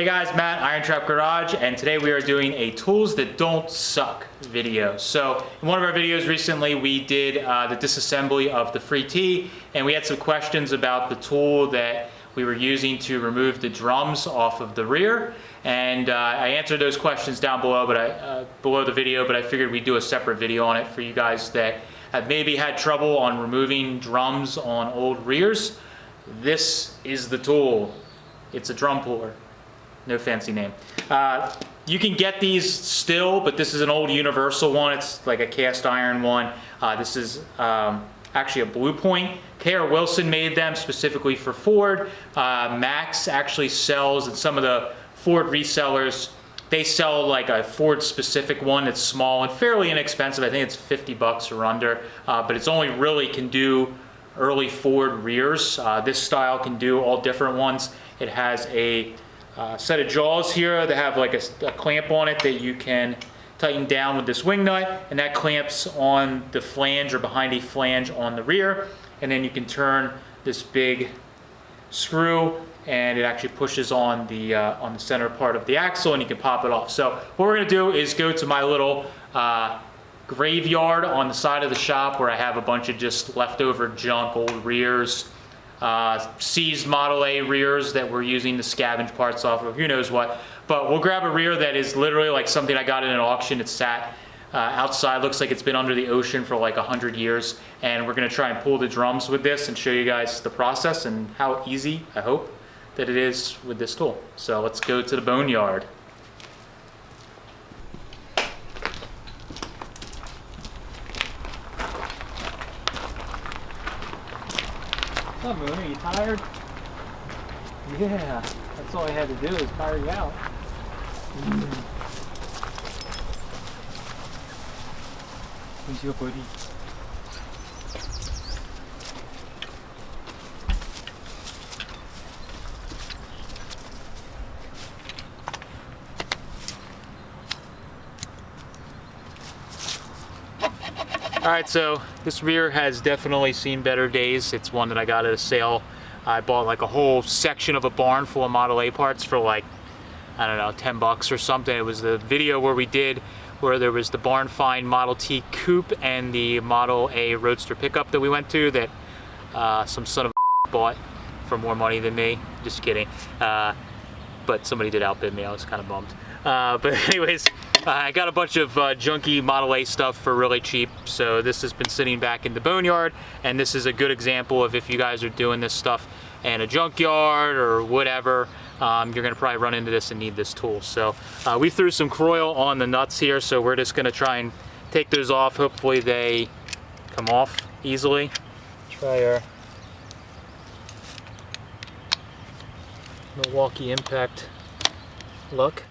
Hey guys, Matt, IronTrap Garage, and today we are doing a tools that don't suck video. So in one of our videos recently, we did the disassembly of the free T, and we had some questions about the tool that we were using to remove the drums off of the rear. And I answered those questions down below, below the video, but I figured we'd do a separate video on it for you guys that have maybe had trouble on removing drums on old rears. This is the tool. It's a drum puller. No fancy name. You can get these still, but this is an old universal one. It's like a cast iron one. This is actually a Blue Point. K.R. Wilson made them specifically for Ford. Max actually sells, and some of the Ford resellers, they sell like a Ford specific one that's small and fairly inexpensive. I think it's 50 bucks or under, but it's only really can do early Ford rears. This style can do all different ones. It has a set of jaws here that have like a clamp on it that you can tighten down with this wing nut, and that clamps on the flange or behind a flange on the rear, and then you can turn this big screw and it actually pushes on the center part of the axle, and you can pop it off. So what we're going to do is go to my little graveyard on the side of the shop where I have a bunch of just leftover junk, old rears, seized Model A rears that we're using to scavenge parts off of, who knows what. But we'll grab a rear that is literally like something I got in an auction. It's sat outside, looks like it's been under the ocean for like 100 years. And we're gonna try and pull the drums with this and show you guys the process and how easy, I hope, that it is with this tool. So let's go to the boneyard. What's up, Moon? Are you tired? Yeah, that's all I had to do is tire you out. Who's your buddy? Alright, so this rear has definitely seen better days. It's one that I got at a sale. I bought like a whole section of a barn full of Model A parts for like, I don't know, 10 bucks or something. It was the video where there was the barn find Model T Coupe and the Model A Roadster pickup that we went to that some son of a bought for more money than me. Just kidding. But somebody did outbid me. I was kind of bummed. But anyways, I got a bunch of junky Model A stuff for really cheap, so this has been sitting back in the boneyard, and this is a good example of if you guys are doing this stuff in a junkyard or whatever, you're going to probably run into this and need this tool. So we threw some Croil on the nuts here, so we're just going to try and take those off. Hopefully they come off easily. Try our Milwaukee Impact luck.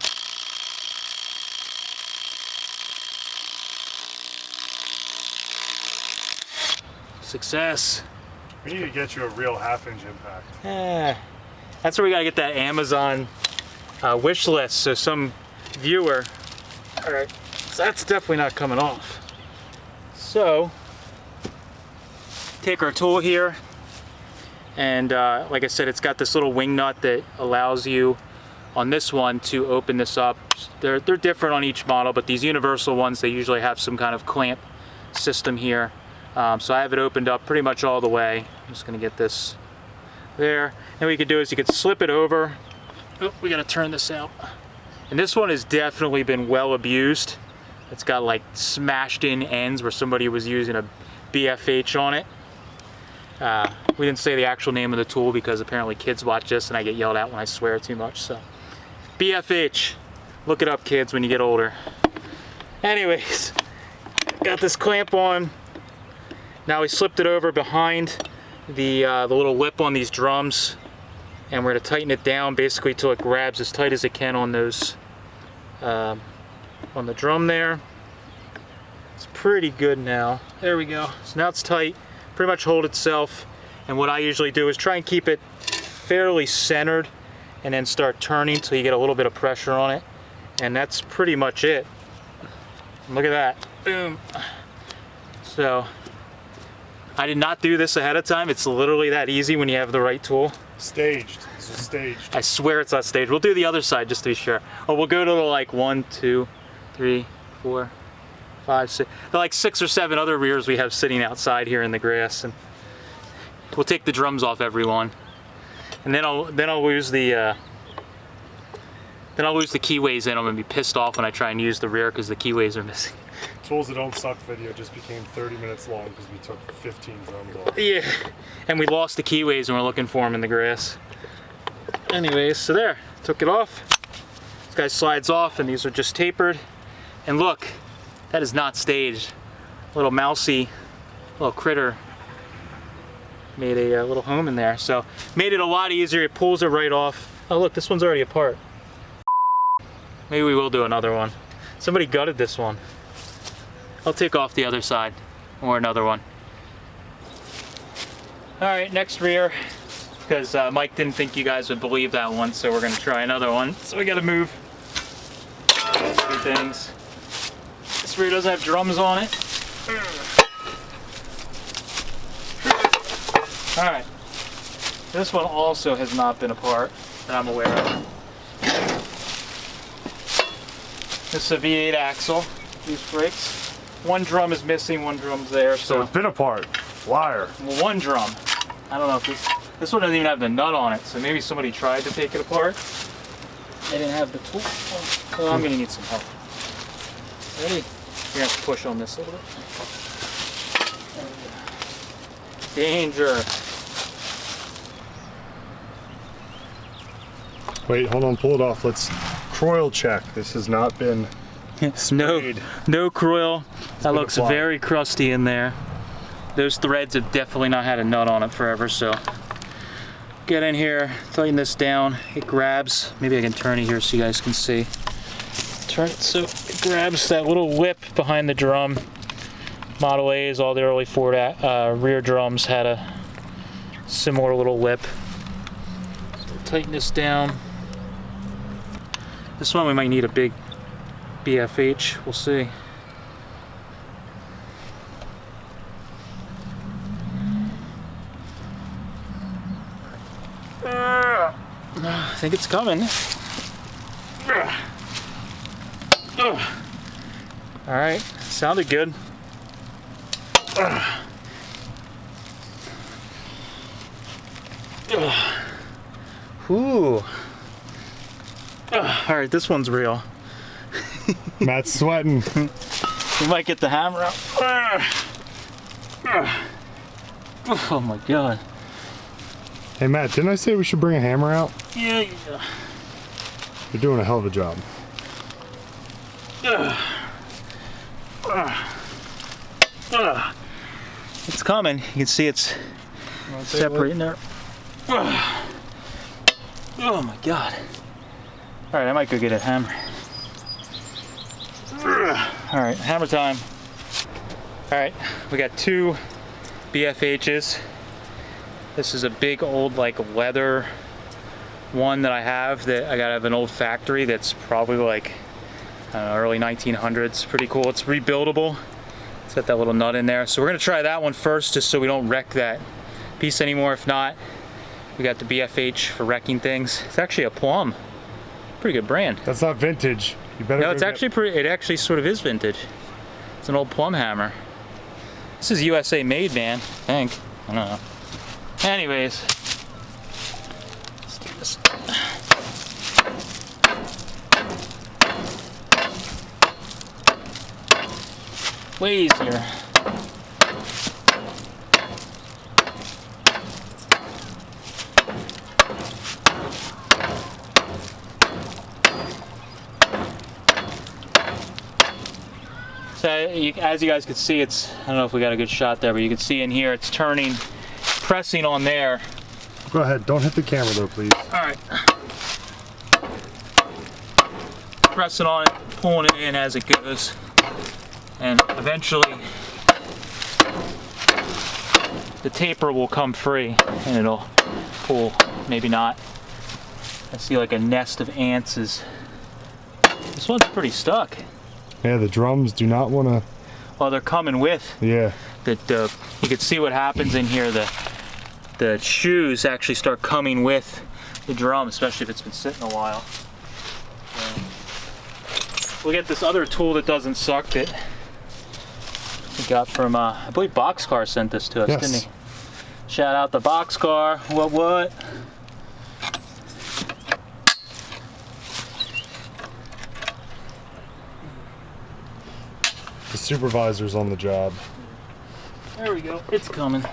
Success. We need to get you a real half-inch impact. That's where we gotta get that Amazon wish list. So some viewer, all right, so that's definitely not coming off. So take our tool here, and like I said, it's got this little wing nut that allows you on this one to open this up. They're different on each model, but these universal ones, they usually have some kind of clamp system here. So I have it opened up pretty much all the way. I'm just going to get this there. And what you can do is you can slip it over. Oh, we got to turn this out. And this one has definitely been well abused. It's got like smashed in ends where somebody was using a BFH on it. We didn't say the actual name of the tool because apparently kids watch this and I get yelled at when I swear too much. So BFH, look it up, kids, when you get older. Anyways, got this clamp on. Now we slipped it over behind the little lip on these drums, and we're going to tighten it down basically till it grabs as tight as it can on those on the drum there. It's pretty good now. There we go. So now it's tight, pretty much hold itself. And what I usually do is try and keep it fairly centered and then start turning till you get a little bit of pressure on it. And that's pretty much it. Look at that. Boom. So I did not do this ahead of time. It's literally that easy when you have the right tool. Staged. this is staged. I swear it's not staged. We'll do the other side just to be sure. Oh, we'll go to the like 1, 2, 3, 4, 5, 6. There are like 6 or 7 other rears we have sitting outside here in the grass, and we'll take the drums off every one, and then I'll lose the keyways in them and be pissed off when I try and use the rear because the keyways are missing. Tools that don't suck video just became 30 minutes long because we took 15 drums off. Yeah, and we lost the keyways and we're looking for them in the grass. Anyways, so there, took it off. This guy slides off and these are just tapered. And look, that is not staged. Little mousy, little critter made a little home in there. So made it a lot easier, it pulls it right off. Oh look, this one's already apart. Maybe we will do another one. Somebody gutted this one. I'll take off the other side, or another one. All right, next rear, because Mike didn't think you guys would believe that one, so we're gonna try another one. So we gotta move a few things. This rear doesn't have drums on it. All right, this one also has not been apart that I'm aware of. This is a V8 axle, these brakes. One drum is missing, one drum's there. So it's been apart. Liar. Well, one drum. I don't know if this one doesn't even have the nut on it, so maybe somebody tried to take it apart. They didn't have the tool. Oh, I'm gonna need some help. Ready? You're gonna have to push on this a little bit. Danger. Wait, hold on, pull it off. Let's Croil check. This has not been sprayed. No Croil. That looks applied. very crusty in there. Those threads have definitely not had a nut on it forever, so get in here, tighten this down. It grabs, maybe I can turn it here so you guys can see. Turn it so it grabs that little lip behind the drum. Model A's, all the early Ford rear drums had a similar little lip. So tighten this down. This one we might need a big BFH, we'll see. I think it's coming. All right, sounded good. Ooh. All right, this one's real. Matt's sweating. We might get the hammer out. Oh my God. Hey Matt, didn't I say we should bring a hammer out? Yeah. You're doing a hell of a job. It's coming. You can see it's separating there. Oh my God. All right, I might go get a hammer. All right, hammer time. All right, we got 2 BFHs. This is a big old like leather one that I have that I gotta have an old factory that's probably like, I don't know, early 1900s. Pretty cool. It's rebuildable. It's got that little nut in there. So we're gonna try that one first just so we don't wreck that piece anymore. If not, we got the BFH for wrecking things. It's actually a Plum. Pretty good brand. That's not vintage. You better. No, it's actually pretty. It actually sort of is vintage. It's an old Plum hammer. This is USA made, man. I think. I don't know. Anyways, let's do this. Way easier. So as you guys can see, it's, I don't know if we got a good shot there, but you can see in here it's turning, pressing on there. Go ahead, don't hit the camera though, please. All right. Pressing on it, pulling it in as it goes. And eventually the taper will come free and it'll pull, maybe not. I see like a nest of ants is, this one's pretty stuck. Yeah, the drums do not want to. Well, they're coming with. Yeah. That you can see what happens in here. The shoes actually start coming with the drum, especially if it's been sitting a while. We'll get this other tool that doesn't suck that we got from, I believe Boxcar sent this to us, Yes. didn't he? Shout out to Boxcar. What? The supervisor's on the job. There we go. It's coming.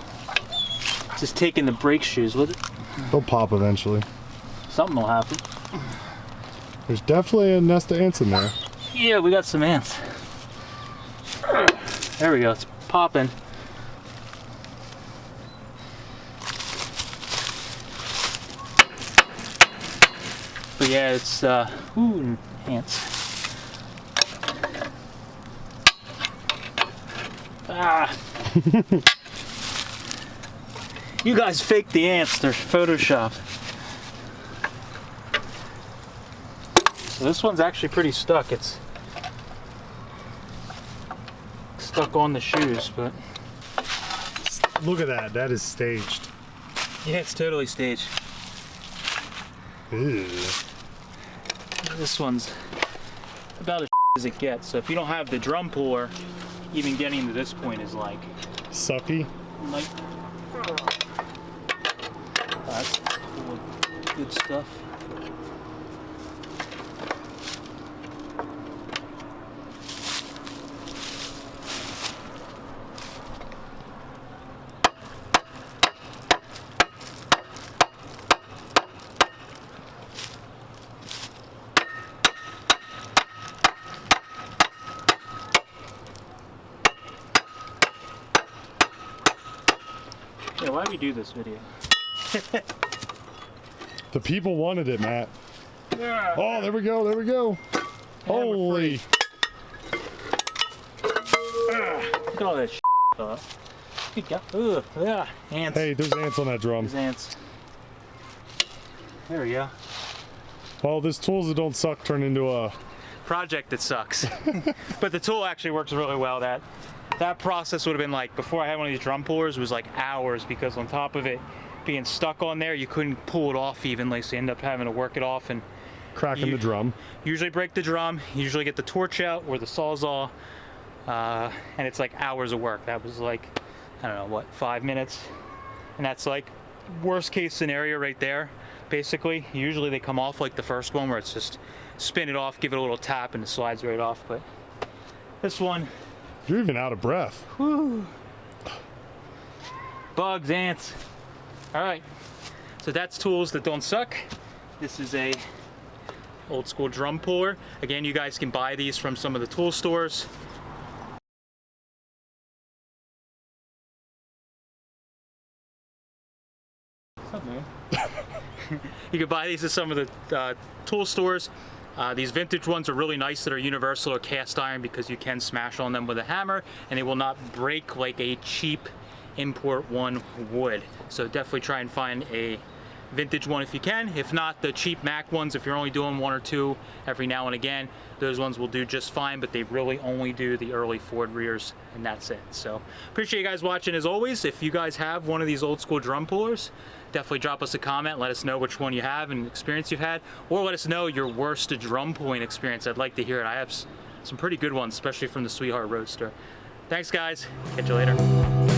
Just taking the brake shoes with it. They'll pop eventually. Something will happen. There's definitely a nest of ants in there. Yeah, we got some ants. There we go. It's popping. But yeah, it's ooh, ants. Ah. You guys faked the ants. They're photoshopped. So this one's actually pretty stuck. It's stuck on the shoes, but Look at that. That is staged. yeah, it's totally staged. Ew. This one's about as as it gets. So if you don't have the drum puller, even getting to this point is like Sucky. That's full of good stuff. Yeah, why do we do this video? The people wanted it, Matt. Yeah. Oh, there we go. There we go. Holy. Look at all that shit. Good God. Ugh, yeah, ants. Hey, there's ants on that drum. There's ants. There we go. Well, this tools that don't suck turn into a Project that sucks. But the tool actually works really well. That process would have been like, before I had one of these drum pullers, was like hours, because on top of it being stuck on there, you couldn't pull it off evenly, so you end up having to work it off and cracking the drum. usually break the drum, usually get the torch out or the Sawzall, and it's like hours of work. That was like, I don't know, what, 5 minutes? And that's like worst case scenario right there, basically. Usually they come off like the first one, where it's just spin it off, give it a little tap, and it slides right off. But this one, You're even out of breath. whew. Bugs, ants. All right, so that's tools that don't suck. This is a old school drum puller. Again, you guys can buy these from some of the tool stores. What's up, man? You can buy these at some of the tool stores. These vintage ones are really nice that are universal or cast iron, because you can smash on them with a hammer and they will not break like a cheap import one would. So definitely try and find a vintage one if you can. If not, the cheap Mac ones, if you're only doing one or two every now and again, those ones will do just fine, but they really only do the early Ford rears, and that's it. So appreciate you guys watching as always. If you guys have one of these old school drum pullers, definitely drop us a comment. Let us know which one you have and experience you've had, or let us know your worst drum pulling experience. I'd like to hear it. I have some pretty good ones, especially from the Sweetheart Roadster. Thanks guys, catch you later.